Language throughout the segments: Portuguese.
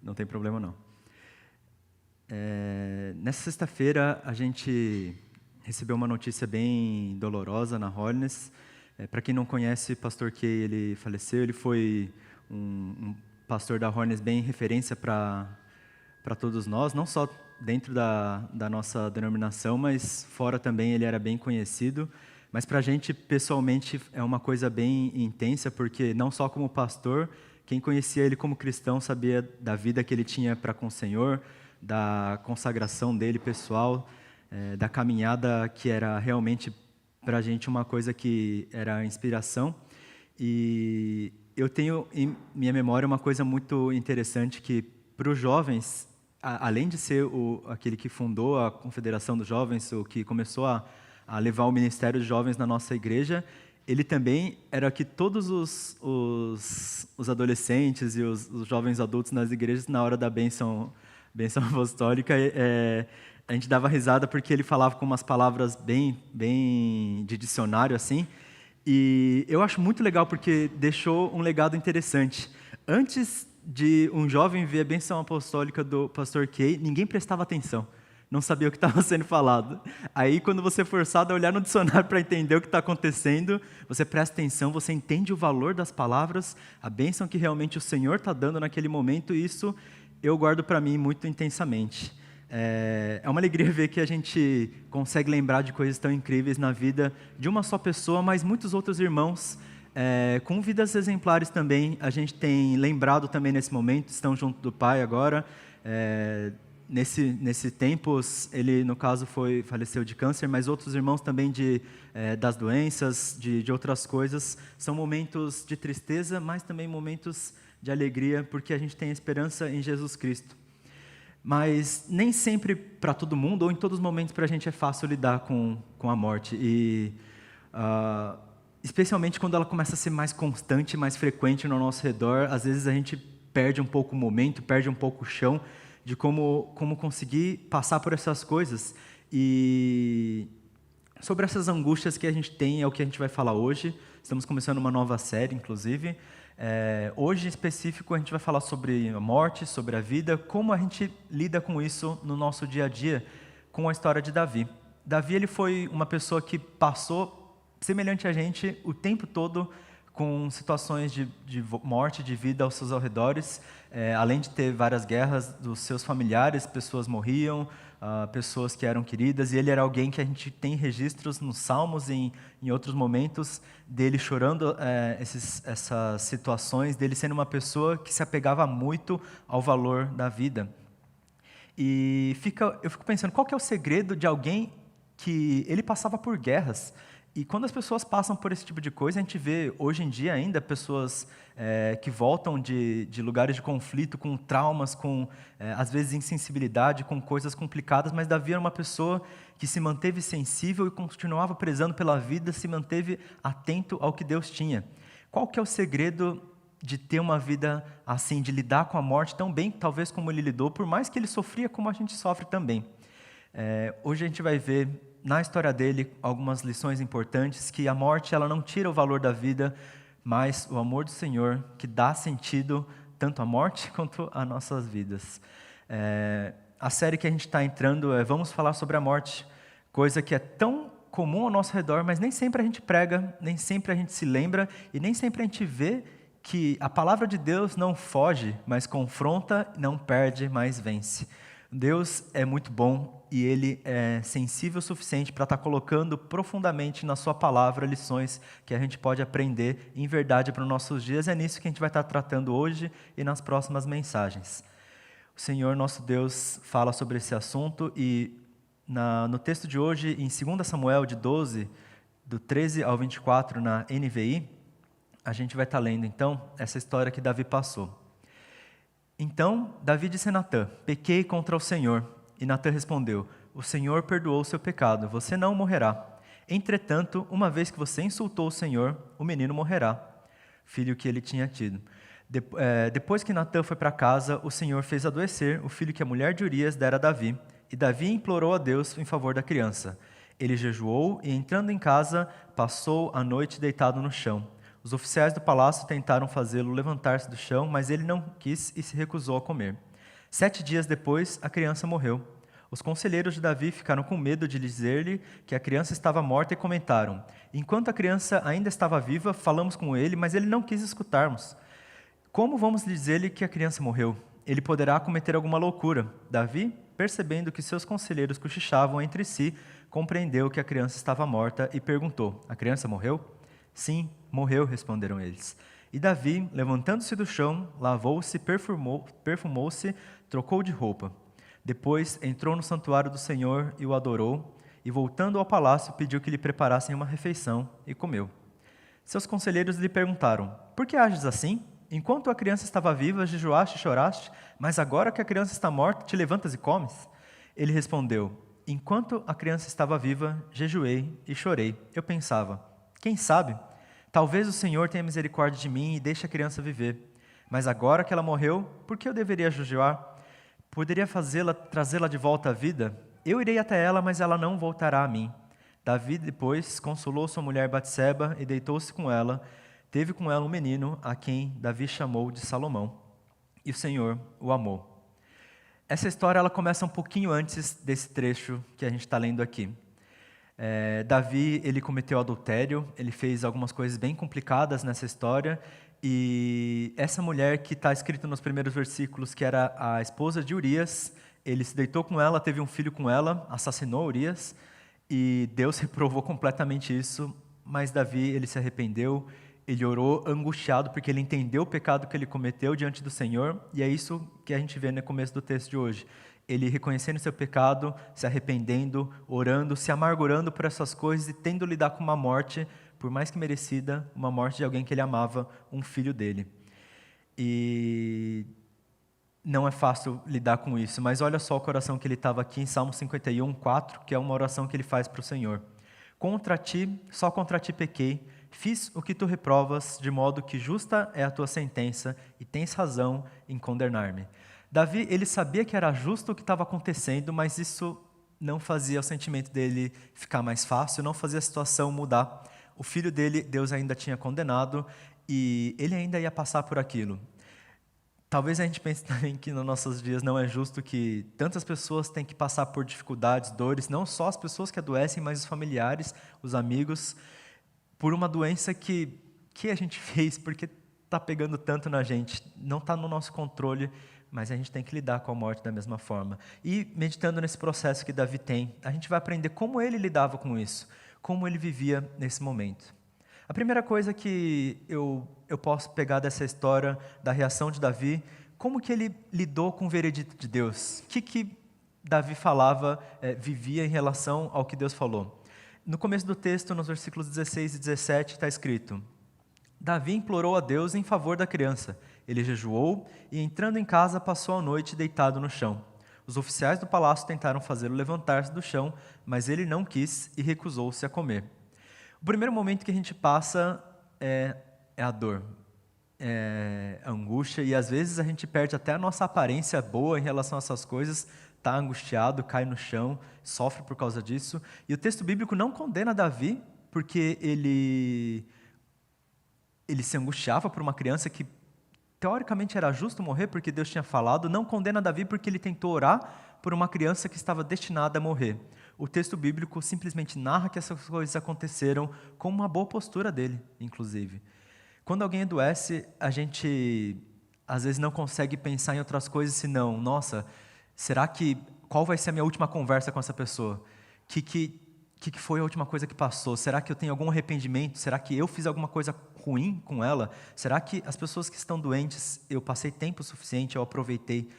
Não tem problema, não. Nessa sexta-feira, a gente recebeu uma notícia bem dolorosa na Holiness. Para quem não conhece, o pastor Kay, ele faleceu. Ele foi um pastor da Holiness bem referência para todos nós, não só dentro da nossa denominação, mas fora também ele era bem conhecido. Mas para a gente, pessoalmente, é uma coisa bem intensa, porque não só como pastor, quem conhecia ele como cristão sabia da vida que ele tinha para com o Senhor, da consagração dele pessoal, da caminhada que era realmente para a gente uma coisa que era inspiração. E eu tenho em minha memória uma coisa muito interessante que para os jovens, além de ser aquele que fundou a Confederação dos Jovens, o que começou a levar o Ministério dos Jovens na nossa igreja, ele também era que todos os adolescentes e os jovens adultos nas igrejas, na hora da bênção apostólica, a gente dava risada porque ele falava com umas palavras bem de dicionário, assim, e eu acho muito legal porque deixou um legado interessante. Antes de um jovem ver a bênção apostólica do pastor Kay, ninguém prestava atenção, não sabia o que estava sendo falado. Aí, quando você é forçado a olhar no dicionário para entender o que está acontecendo, você presta atenção, você entende o valor das palavras, a bênção que realmente o Senhor está dando naquele momento, e isso eu guardo para mim muito intensamente. É uma alegria ver que a gente consegue lembrar de coisas tão incríveis na vida de uma só pessoa, mas muitos outros irmãos, com vidas exemplares também, a gente tem lembrado também nesse momento, estão junto do Pai agora. Nesse tempo, ele, no caso, faleceu de câncer, mas outros irmãos também das doenças, de outras coisas. São momentos de tristeza, mas também momentos de alegria, porque a gente tem esperança em Jesus Cristo. Mas nem sempre para todo mundo, ou em todos os momentos para a gente é fácil lidar com a morte. E especialmente quando ela começa a ser mais constante, mais frequente no nosso redor, às vezes a gente perde um pouco o momento, perde um pouco o chão de como conseguir passar por essas coisas. E sobre essas angústias que a gente tem é o que a gente vai falar hoje. Estamos começando uma nova série, inclusive. Hoje, em específico, a gente vai falar sobre a morte, sobre a vida, como a gente lida com isso no nosso dia a dia, com a história de Davi. Davi, ele foi uma pessoa que passou, semelhante a gente, o tempo todo com situações de morte, de vida aos seus arredores, além de ter várias guerras dos seus familiares, pessoas morriam, pessoas que eram queridas, e ele era alguém que a gente tem registros nos Salmos e em outros momentos dele chorando essas situações, dele sendo uma pessoa que se apegava muito ao valor da vida. E eu fico pensando, qual que é o segredo de alguém que ele passava por guerras? E quando as pessoas passam por esse tipo de coisa, a gente vê hoje em dia ainda pessoas que voltam de lugares de conflito, com traumas, com às vezes insensibilidade, com coisas complicadas, mas Davi era uma pessoa que se manteve sensível e continuava prezando pela vida, se manteve atento ao que Deus tinha. Qual que é o segredo de ter uma vida assim, de lidar com a morte tão bem, talvez como ele lidou, por mais que ele sofria como a gente sofre também? Hoje a gente vai ver na história dele algumas lições importantes, que a morte ela não tira o valor da vida, mas o amor do Senhor que dá sentido tanto à morte quanto às nossas vidas. A série que a gente está entrando Vamos Falar sobre a Morte, coisa que é tão comum ao nosso redor, mas nem sempre a gente prega, nem sempre a gente se lembra e nem sempre a gente vê que a palavra de Deus não foge, mas confronta, não perde, mas vence. Deus é muito bom e Ele é sensível o suficiente para estar colocando profundamente na sua palavra lições que a gente pode aprender em verdade para os nossos dias. É nisso que a gente vai estar tratando hoje e nas próximas mensagens. O Senhor, nosso Deus, fala sobre esse assunto e no texto de hoje, em 2 Samuel de 12, do 13 ao 24, na NVI, a gente vai estar lendo, então, essa história que Davi passou. Então, Davi disse a Natã: pequei contra o Senhor. E Natã respondeu: o Senhor perdoou o seu pecado, você não morrerá. Entretanto, uma vez que você insultou o Senhor, o menino morrerá, filho que ele tinha tido. Depois que Natã foi para casa, o Senhor fez adoecer o filho que a mulher de Urias dera a Davi, e Davi implorou a Deus em favor da criança. Ele jejuou e, entrando em casa, passou a noite deitado no chão. Os oficiais do palácio tentaram fazê-lo levantar-se do chão, mas ele não quis e se recusou a comer. 7 dias depois, a criança morreu. Os conselheiros de Davi ficaram com medo de dizer-lhe que a criança estava morta e comentaram: enquanto a criança ainda estava viva, falamos com ele, mas ele não quis escutarmos. Como vamos dizer-lhe que a criança morreu? Ele poderá cometer alguma loucura. Davi, percebendo que seus conselheiros cochichavam entre si, compreendeu que a criança estava morta e perguntou: a criança morreu? Sim, morreu, responderam eles. E Davi, levantando-se do chão, lavou-se, perfumou-se, trocou de roupa. Depois entrou no santuário do Senhor e o adorou, e voltando ao palácio pediu que lhe preparassem uma refeição e comeu. Seus conselheiros lhe perguntaram: por que ages assim? Enquanto a criança estava viva, jejuaste e choraste, mas agora que a criança está morta, te levantas e comes? Ele respondeu: enquanto a criança estava viva, jejuei e chorei. Eu pensava: quem sabe? Talvez o Senhor tenha misericórdia de mim e deixe a criança viver. Mas agora que ela morreu, por que eu deveria jejuar? Poderia trazê-la de volta à vida? Eu irei até ela, mas ela não voltará a mim. Davi depois consolou sua mulher Batseba e deitou-se com ela. Teve com ela um menino, a quem Davi chamou de Salomão. E o Senhor o amou. Essa história ela começa um pouquinho antes desse trecho que a gente está lendo aqui. Davi, ele cometeu adultério, ele fez algumas coisas bem complicadas nessa história, e essa mulher que está escrita nos primeiros versículos, que era a esposa de Urias, ele se deitou com ela, teve um filho com ela, assassinou Urias, e Deus reprovou completamente isso, mas Davi, ele se arrependeu, ele orou angustiado, porque ele entendeu o pecado que ele cometeu diante do Senhor, e é isso que a gente vê no começo do texto de hoje. Ele reconhecendo seu pecado, se arrependendo, orando, se amargurando por essas coisas e tendo de lidar com uma morte, por mais que merecida, uma morte de alguém que ele amava, um filho dele. E não é fácil lidar com isso, mas olha só o coração que ele estava aqui em Salmo 51, 4, que é uma oração que ele faz para o Senhor. Contra ti, só contra ti pequei, fiz o que tu reprovas, de modo que justa é a tua sentença e tens razão em condenar-me. Davi, ele sabia que era justo o que estava acontecendo, mas isso não fazia o sentimento dele ficar mais fácil, não fazia a situação mudar. O filho dele, Deus ainda tinha condenado e ele ainda ia passar por aquilo. Talvez a gente pense também que nos nossos dias não é justo que tantas pessoas têm que passar por dificuldades, dores, não só as pessoas que adoecem, mas os familiares, os amigos, por uma doença que a gente fez, porque está pegando tanto na gente, não está no nosso controle, mas a gente tem que lidar com a morte da mesma forma. E meditando nesse processo que Davi tem, a gente vai aprender como ele lidava com isso, como ele vivia nesse momento. A primeira coisa que eu posso pegar dessa história, da reação de Davi, como que ele lidou com o veredito de Deus? O que Davi falava, vivia em relação ao que Deus falou? No começo do texto, nos versículos 16 e 17, está escrito: Davi implorou a Deus em favor da criança. Ele jejuou e, entrando em casa, passou a noite deitado no chão. Os oficiais do palácio tentaram fazê-lo levantar-se do chão, mas ele não quis e recusou-se a comer. O primeiro momento que a gente passa é a dor, é a angústia, e às vezes a gente perde até a nossa aparência boa em relação a essas coisas, está angustiado, cai no chão, sofre por causa disso. E o texto bíblico não condena Davi, porque ele se angustiava por uma criança que teoricamente era justo morrer, porque Deus tinha falado. Não condena Davi porque ele tentou orar por uma criança que estava destinada a morrer. O texto bíblico simplesmente narra que essas coisas aconteceram com uma boa postura dele, inclusive. Quando alguém adoece, a gente às vezes não consegue pensar em outras coisas senão: nossa, qual vai ser a minha última conversa com essa pessoa? Que foi a última coisa que passou? Será que eu tenho algum arrependimento? Será que eu fiz alguma coisa ruim com ela? Será que as pessoas que estão doentes, eu passei tempo suficiente, eu aproveitei?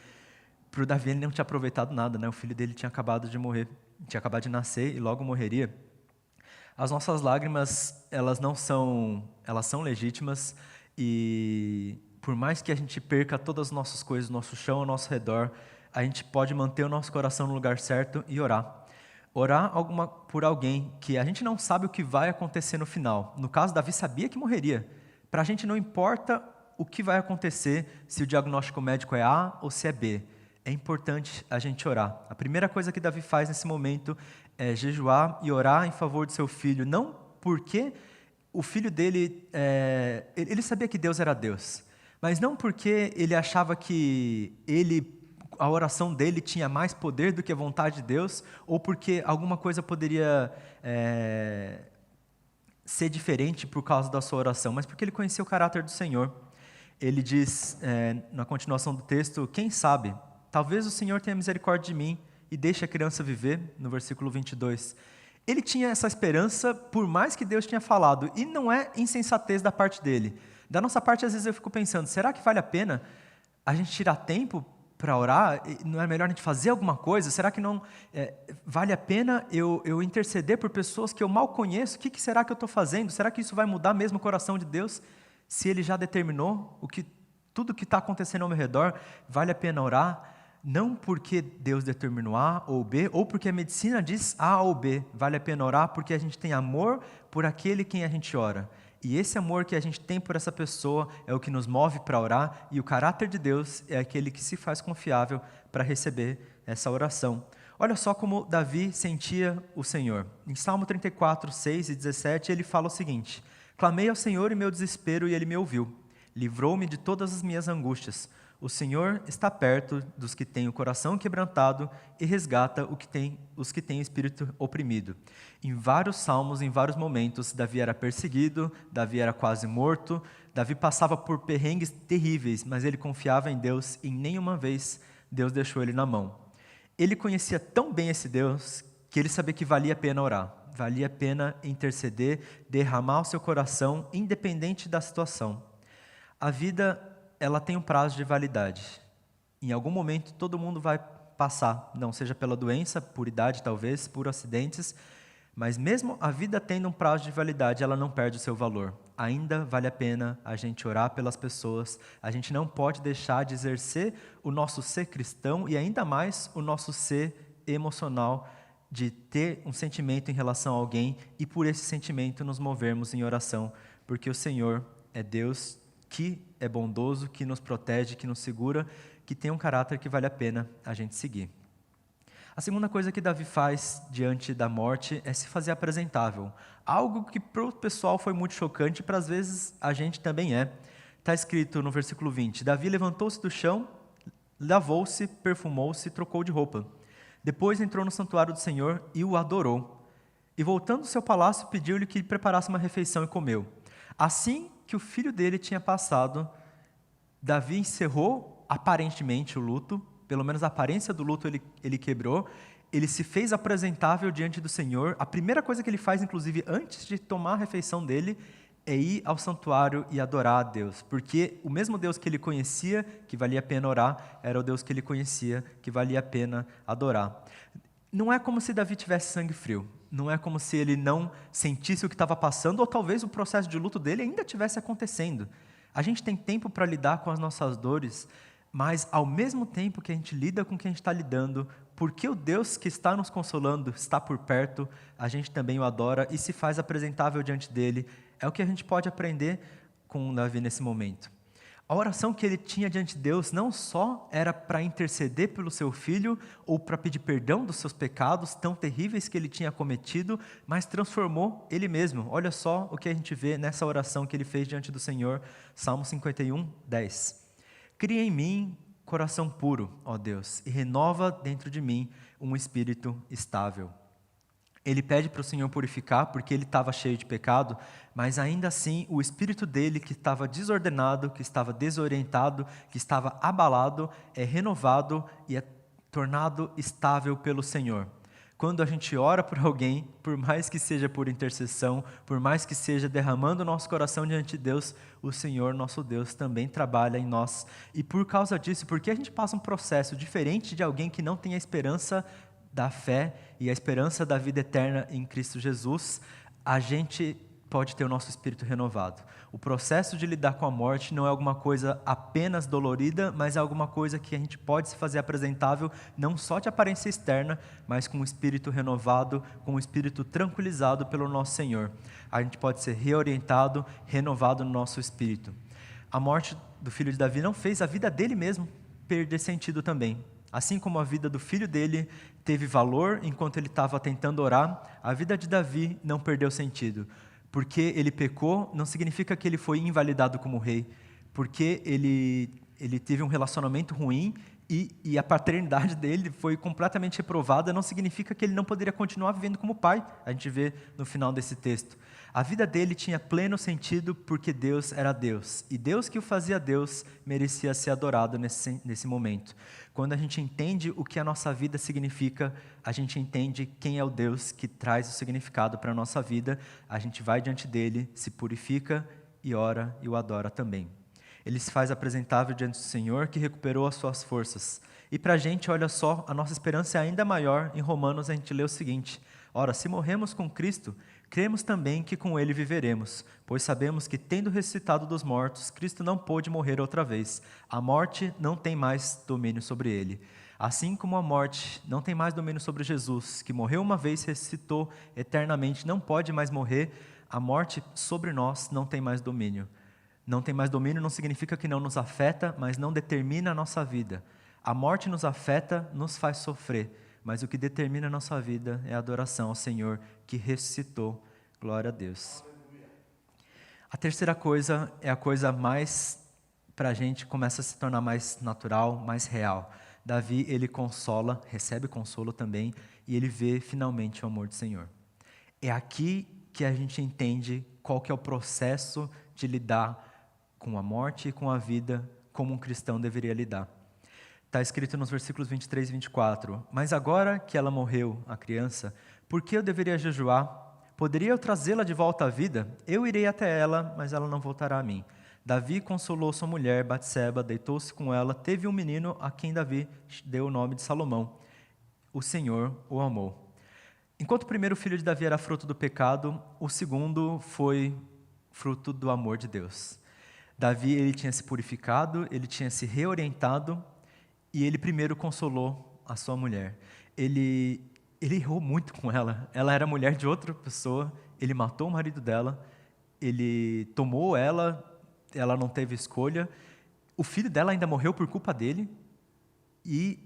Para o Davi, ele não tinha aproveitado nada, né? O filho dele tinha acabado de morrer, tinha acabado de nascer e logo morreria. As nossas lágrimas, elas são legítimas, e por mais que a gente perca todas as nossas coisas, nosso chão ao nosso redor, a gente pode manter o nosso coração no lugar certo e orar. Orar por alguém que a gente não sabe o que vai acontecer no final. No caso, Davi sabia que morreria. Para a gente não importa o que vai acontecer, se o diagnóstico médico é A ou se é B. É importante a gente orar. A primeira coisa que Davi faz nesse momento é jejuar e orar em favor de seu filho, não porque o filho dele, ele sabia que Deus era Deus, mas não porque ele achava que a oração dele tinha mais poder do que a vontade de Deus, ou porque alguma coisa poderia ser diferente por causa da sua oração, mas porque ele conhecia o caráter do Senhor. Ele diz, na continuação do texto, quem sabe, talvez o Senhor tenha misericórdia de mim e deixe a criança viver, no versículo 22. Ele tinha essa esperança, por mais que Deus tinha falado, e não é insensatez da parte dele. Da nossa parte, às vezes eu fico pensando, será que vale a pena a gente tirar tempo para orar? Não é melhor a gente fazer alguma coisa? Será que não vale a pena eu interceder por pessoas que eu mal conheço? O que será que eu estou fazendo? Será que isso vai mudar mesmo o coração de Deus? Se Ele já determinou tudo o que está acontecendo ao meu redor, vale a pena orar? Não porque Deus determinou A ou B, ou porque a medicina diz A ou B. Vale a pena orar porque a gente tem amor por aquele quem a gente ora. E esse amor que a gente tem por essa pessoa é o que nos move para orar, e o caráter de Deus é aquele que se faz confiável para receber essa oração. Olha só como Davi sentia o Senhor. Em Salmo 34, 6 e 17, ele fala o seguinte: clamei ao Senhor em meu desespero e Ele me ouviu. Livrou-me de todas as minhas angústias. O Senhor está perto dos que têm o coração quebrantado e resgata os que têm o espírito oprimido. Em vários salmos, em vários momentos, Davi era perseguido, Davi era quase morto, Davi passava por perrengues terríveis, mas ele confiava em Deus e nenhuma vez Deus deixou ele na mão. Ele conhecia tão bem esse Deus que ele sabia que valia a pena orar, valia a pena interceder, derramar o seu coração, independente da situação. A vida, ela tem um prazo de validade. Em algum momento todo mundo vai passar, não seja pela doença, por idade talvez, por acidentes, mas mesmo a vida tendo um prazo de validade, ela não perde o seu valor. Ainda vale a pena a gente orar pelas pessoas, a gente não pode deixar de exercer o nosso ser cristão e ainda mais o nosso ser emocional, de ter um sentimento em relação a alguém e por esse sentimento nos movermos em oração, porque o Senhor é Deus que é bondoso, que nos protege, que nos segura, que tem um caráter que vale a pena a gente seguir. A segunda coisa que Davi faz diante da morte é se fazer apresentável. Algo que para o pessoal foi muito chocante, para às vezes a gente também é. Está escrito no versículo 20, Davi levantou-se do chão, lavou-se, perfumou-se e trocou de roupa. Depois entrou no santuário do Senhor e o adorou. E voltando ao seu palácio, pediu-lhe que lhe preparasse uma refeição e comeu. Assim que o filho dele tinha passado, Davi encerrou aparentemente o luto, pelo menos a aparência do luto ele quebrou, ele se fez apresentável diante do Senhor. A primeira coisa que ele faz, inclusive, antes de tomar a refeição dele, é ir ao santuário e adorar a Deus, porque o mesmo Deus que ele conhecia, que valia a pena orar, era o Deus que ele conhecia, que valia a pena adorar. Não é como se Davi tivesse sangue frio, não é como se ele não sentisse o que estava passando, ou talvez o processo de luto dele ainda estivesse acontecendo. A gente tem tempo para lidar com as nossas dores, mas ao mesmo tempo que a gente lida com o que a gente está lidando, porque o Deus que está nos consolando está por perto, a gente também o adora e se faz apresentável diante dele. É o que a gente pode aprender com Davi nesse momento. A oração que ele tinha diante de Deus não só era para interceder pelo seu filho ou para pedir perdão dos seus pecados tão terríveis que ele tinha cometido, mas transformou ele mesmo. Olha só o que a gente vê nessa oração que ele fez diante do Senhor, Salmo 51, 10. Cria em mim coração puro, ó Deus, e renova dentro de mim um espírito estável. Ele pede para o Senhor purificar, porque ele estava cheio de pecado, mas ainda assim o espírito dele, que estava desordenado, que estava desorientado, que estava abalado, é renovado e é tornado estável pelo Senhor. Quando a gente ora por alguém, por mais que seja por intercessão, por mais que seja derramando o nosso coração diante de Deus, o Senhor, nosso Deus, também trabalha em nós. E por causa disso, porque a gente passa um processo diferente de alguém que não tem a esperança da fé e a esperança da vida eterna em Cristo Jesus, a gente pode ter o nosso espírito renovado. O processo de lidar com a morte não é alguma coisa apenas dolorida, mas é alguma coisa que a gente pode se fazer apresentável, não só de aparência externa, mas com o espírito renovado, com o espírito tranquilizado pelo nosso Senhor. A gente pode ser reorientado, renovado no nosso espírito. A morte do filho de Davi não fez a vida dele mesmo perder sentido também. Assim como a vida do filho dele teve valor enquanto ele estava tentando orar, a vida de Davi não perdeu sentido. Porque ele pecou, não significa que ele foi invalidado como rei. Porque ele teve um relacionamento ruim e a paternidade dele foi completamente reprovada, não significa que ele não poderia continuar vivendo como pai. A gente vê no final desse texto. A vida dele tinha pleno sentido porque Deus era Deus. E Deus que o fazia Deus merecia ser adorado nesse momento. Quando a gente entende o que a nossa vida significa, a gente entende quem é o Deus que traz o significado para a nossa vida, a gente vai diante dele, se purifica e ora e o adora também. Ele se faz apresentável diante do Senhor, que recuperou as suas forças. E para a gente, olha só, a nossa esperança é ainda maior. Em Romanos a gente lê o seguinte: ora, se morremos com Cristo, cremos também que com Ele viveremos, pois sabemos que, tendo ressuscitado dos mortos, Cristo não pôde morrer outra vez. A morte não tem mais domínio sobre Ele. Assim como a morte não tem mais domínio sobre Jesus, que morreu uma vez, ressuscitou eternamente, não pode mais morrer, a morte sobre nós não tem mais domínio. Não tem mais domínio não significa que não nos afeta, mas não determina a nossa vida. A morte nos afeta, nos faz sofrer, mas o que determina a nossa vida é a adoração ao Senhor que ressuscitou. Glória a Deus. A terceira coisa é a coisa mais, para a gente, começa a se tornar mais natural, mais real. Davi, ele consola, recebe consolo também, e ele vê finalmente o amor do Senhor. É aqui que a gente entende qual que é o processo de lidar com a morte e com a vida, como um cristão deveria lidar. Está escrito nos versículos 23 e 24, mas agora que ela morreu, a criança, por que eu deveria jejuar? Poderia eu trazê-la de volta à vida? Eu irei até ela, mas ela não voltará a mim. Davi consolou sua mulher, Batseba, deitou-se com ela, teve um menino a quem Davi deu o nome de Salomão. O Senhor o amou. Enquanto o primeiro filho de Davi era fruto do pecado, o segundo foi fruto do amor de Deus. Davi, ele tinha se purificado, ele tinha se reorientado, e ele primeiro consolou a sua mulher. Ele errou muito com ela. Ela era mulher de outra pessoa, ele matou o marido dela, ele tomou ela não teve escolha. O filho dela ainda morreu por culpa dele, e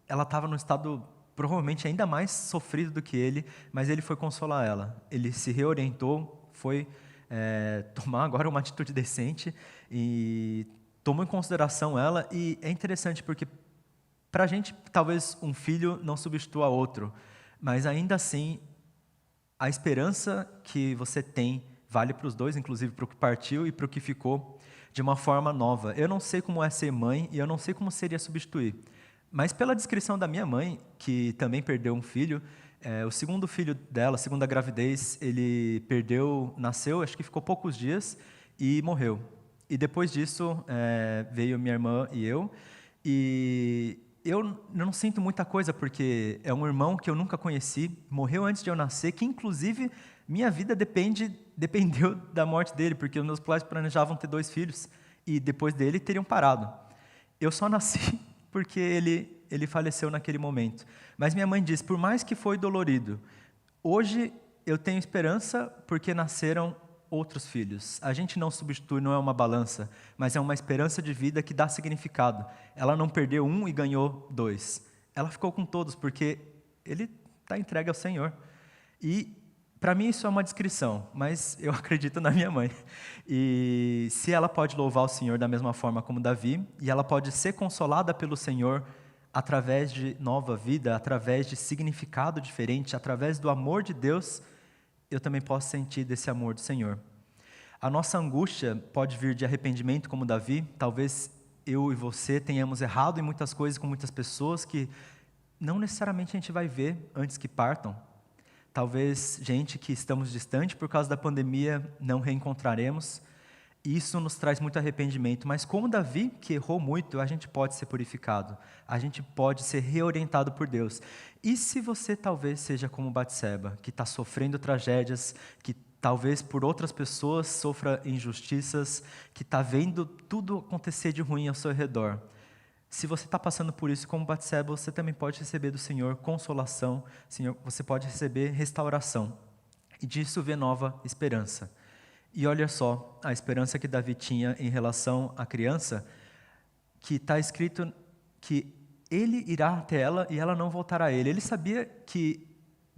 ela estava num estado provavelmente ainda mais sofrido do que ele, mas ele foi consolar ela. Ele se reorientou, foi tomar agora uma atitude decente e tomou em consideração ela. E é interessante porque para a gente talvez um filho não substitua outro, mas ainda assim a esperança que você tem vale para os dois, inclusive para o que partiu e para o que ficou, de uma forma nova. Eu não sei como é ser mãe e eu não sei como seria substituir, mas pela descrição da minha mãe, que também perdeu um filho, o segundo filho dela, a segunda gravidez, ele nasceu, acho que ficou poucos dias e morreu. E depois disso veio minha irmã e eu não sinto muita coisa, porque é um irmão que eu nunca conheci, morreu antes de eu nascer, que inclusive minha vida dependeu da morte dele, porque os meus pais planejavam ter 2 filhos, e depois dele teriam parado. Eu só nasci porque ele faleceu naquele momento. Mas minha mãe diz, por mais que foi dolorido, hoje eu tenho esperança porque nasceram outros filhos. A gente não substitui, não é uma balança, mas é uma esperança de vida que dá significado. Ela não perdeu um e ganhou 2. Ela ficou com todos, porque ele está entregue ao Senhor. E, para mim, isso é uma descrição, mas eu acredito na minha mãe. E se ela pode louvar o Senhor da mesma forma como Davi, e ela pode ser consolada pelo Senhor através de nova vida, através de significado diferente, através do amor de Deus, eu também posso sentir desse amor do Senhor. A nossa angústia pode vir de arrependimento, como Davi. Talvez eu e você tenhamos errado em muitas coisas com muitas pessoas que não necessariamente a gente vai ver antes que partam. Talvez gente que estamos distante por causa da pandemia não reencontraremos. Isso nos traz muito arrependimento, mas como Davi, que errou muito, a gente pode ser purificado, a gente pode ser reorientado por Deus. E se você talvez seja como Batseba, que está sofrendo tragédias, que talvez por outras pessoas sofra injustiças, que está vendo tudo acontecer de ruim ao seu redor, se você está passando por isso como Batseba, você também pode receber do Senhor consolação, Senhor, você pode receber restauração, e disso vê nova esperança. E olha só, a esperança que Davi tinha em relação à criança, que está escrito que ele irá até ela e ela não voltará a ele. Ele sabia que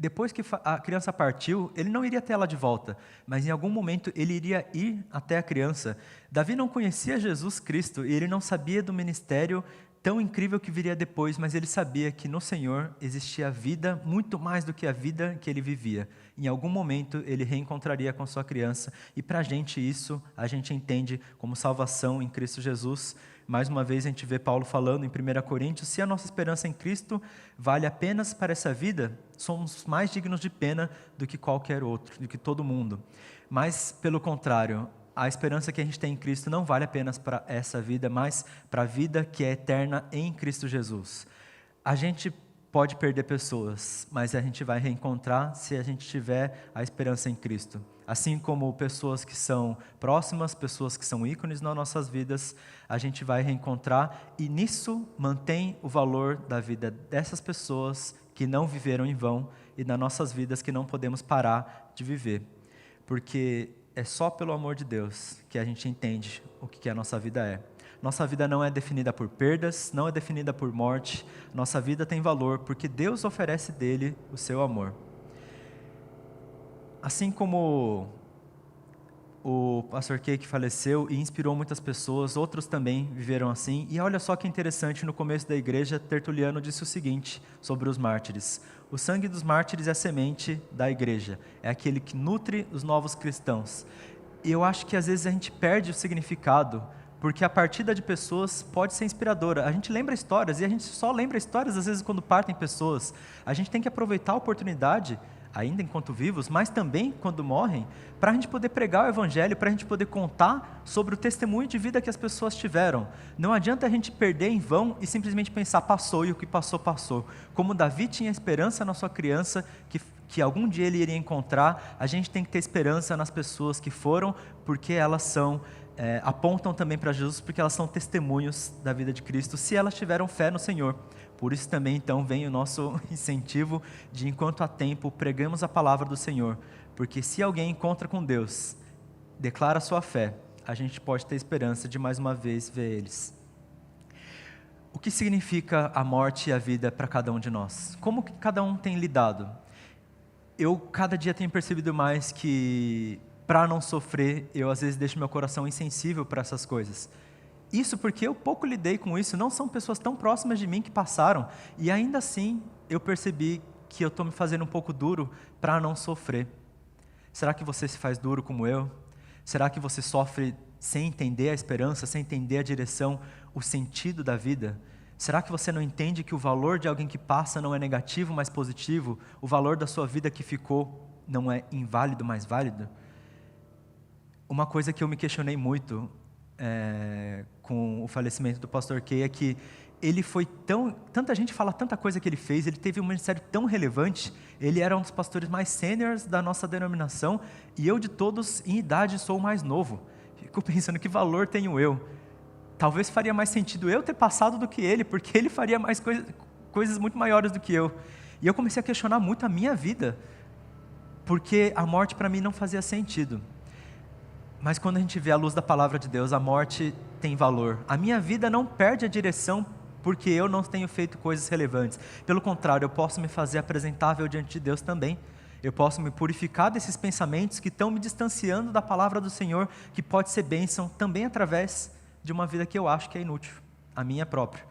depois que a criança partiu, ele não iria ter ela de volta, mas em algum momento ele iria ir até a criança. Davi não conhecia Jesus Cristo e ele não sabia do ministério tão incrível que viria depois, mas ele sabia que no Senhor existia vida muito mais do que a vida que ele vivia. Em algum momento ele reencontraria com sua criança, e para a gente isso, a gente entende como salvação em Cristo Jesus. Mais uma vez a gente vê Paulo falando em 1 Coríntios, se a nossa esperança em Cristo vale apenas para essa vida, somos mais dignos de pena do que qualquer outro, do que todo mundo. Mas, pelo contrário, a esperança que a gente tem em Cristo não vale apenas para essa vida, mas para a vida que é eterna em Cristo Jesus. A gente pode perder pessoas, mas a gente vai reencontrar se a gente tiver a esperança em Cristo. Assim como pessoas que são próximas, pessoas que são ícones nas nossas vidas, a gente vai reencontrar, e nisso mantém o valor da vida dessas pessoas que não viveram em vão e das nossas vidas que não podemos parar de viver. Porque é só pelo amor de Deus que a gente entende o que a nossa vida é. Nossa vida não é definida por perdas, não é definida por morte. Nossa vida tem valor porque Deus oferece dele o seu amor. Assim como o pastor Kay, que faleceu e inspirou muitas pessoas, outros também viveram assim. E olha só que interessante, no começo da igreja, Tertuliano disse o seguinte sobre os mártires: o sangue dos mártires é a semente da igreja, é aquele que nutre os novos cristãos. E eu acho que às vezes a gente perde o significado, porque a partida de pessoas pode ser inspiradora. A gente lembra histórias, e a gente só lembra histórias às vezes quando partem pessoas. A gente tem que aproveitar a oportunidade, ainda enquanto vivos, mas também quando morrem, para a gente poder pregar o evangelho, para a gente poder contar sobre o testemunho de vida que as pessoas tiveram. Não adianta a gente perder em vão e simplesmente pensar, passou, e o que passou, passou. Como Davi tinha esperança na sua criança, que algum dia ele iria encontrar, a gente tem que ter esperança nas pessoas que foram, porque elas apontam também para Jesus, porque elas são testemunhos da vida de Cristo, se elas tiveram fé no Senhor. Por isso também, então, vem o nosso incentivo de, enquanto há tempo, pregamos a palavra do Senhor. Porque se alguém encontra com Deus, declara a sua fé, a gente pode ter esperança de mais uma vez ver eles. O que significa a morte e a vida para cada um de nós? Como que cada um tem lidado? Eu, cada dia, tenho percebido mais que, para não sofrer, eu às vezes deixo meu coração insensível para essas coisas. Isso porque eu pouco lidei com isso, não são pessoas tão próximas de mim que passaram, e ainda assim eu percebi que eu estou me fazendo um pouco duro para não sofrer. Será que você se faz duro como eu? Será que você sofre sem entender a esperança, sem entender a direção, o sentido da vida? Será que você não entende que o valor de alguém que passa não é negativo, mas positivo? O valor da sua vida que ficou não é inválido, mas válido? Uma coisa que eu me questionei muito com o falecimento do pastor Kay é que ele foi tanta gente fala tanta coisa que ele fez, ele teve um ministério tão relevante, ele era um dos pastores mais sêniores da nossa denominação, e eu de todos, em idade, sou o mais novo. Fico pensando, que valor tenho eu? Talvez faria mais sentido eu ter passado do que ele, porque ele faria mais coisas muito maiores do que eu. E eu comecei a questionar muito a minha vida, porque a morte para mim não fazia sentido. Mas quando a gente vê a luz da palavra de Deus, a morte tem valor. A minha vida não perde a direção porque eu não tenho feito coisas relevantes. Pelo contrário, eu posso me fazer apresentável diante de Deus também. Eu posso me purificar desses pensamentos que estão me distanciando da palavra do Senhor, que pode ser bênção também através de uma vida que eu acho que é inútil, a minha própria.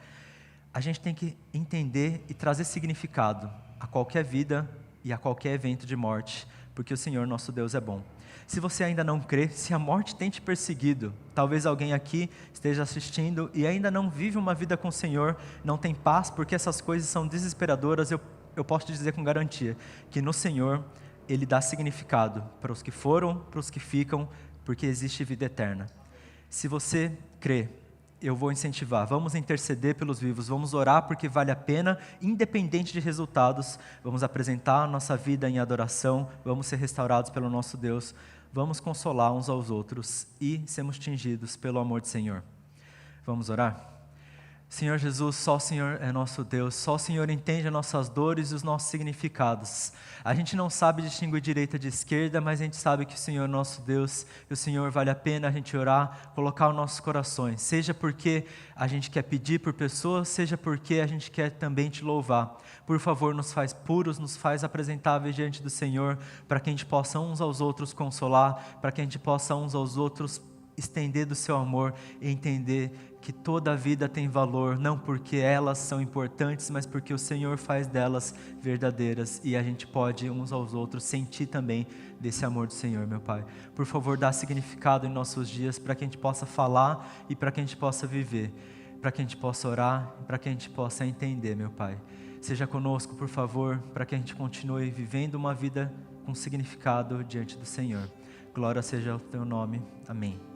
A gente tem que entender e trazer significado a qualquer vida e a qualquer evento de morte, porque o Senhor nosso Deus é bom. Se você ainda não crê, se a morte tem te perseguido, talvez alguém aqui esteja assistindo e ainda não vive uma vida com o Senhor, não tem paz, porque essas coisas são desesperadoras, eu posso te dizer com garantia, que no Senhor, Ele dá significado para os que foram, para os que ficam, porque existe vida eterna. Se você crê, eu vou incentivar, vamos interceder pelos vivos, vamos orar porque vale a pena, independente de resultados, vamos apresentar a nossa vida em adoração, vamos ser restaurados pelo nosso Deus, vamos consolar uns aos outros e sermos tingidos pelo amor do Senhor. Vamos orar? Senhor Jesus, só o Senhor é nosso Deus, só o Senhor entende as nossas dores e os nossos significados. A gente não sabe distinguir direita de esquerda, mas a gente sabe que o Senhor é nosso Deus e o Senhor vale a pena a gente orar, colocar os nossos corações, seja porque a gente quer pedir por pessoas, seja porque a gente quer também te louvar. Por favor, nos faz puros, nos faz apresentáveis diante do Senhor, para que a gente possa uns aos outros consolar, para que a gente possa uns aos outros estender do seu amor e entender que toda a vida tem valor, não porque elas são importantes, mas porque o Senhor faz delas verdadeiras e a gente pode uns aos outros sentir também desse amor do Senhor, meu Pai. Por favor, dá significado em nossos dias para que a gente possa falar e para que a gente possa viver, para que a gente possa orar, para que a gente possa entender, meu Pai. Seja conosco, por favor, para que a gente continue vivendo uma vida com significado diante do Senhor. Glória seja ao teu nome. Amém.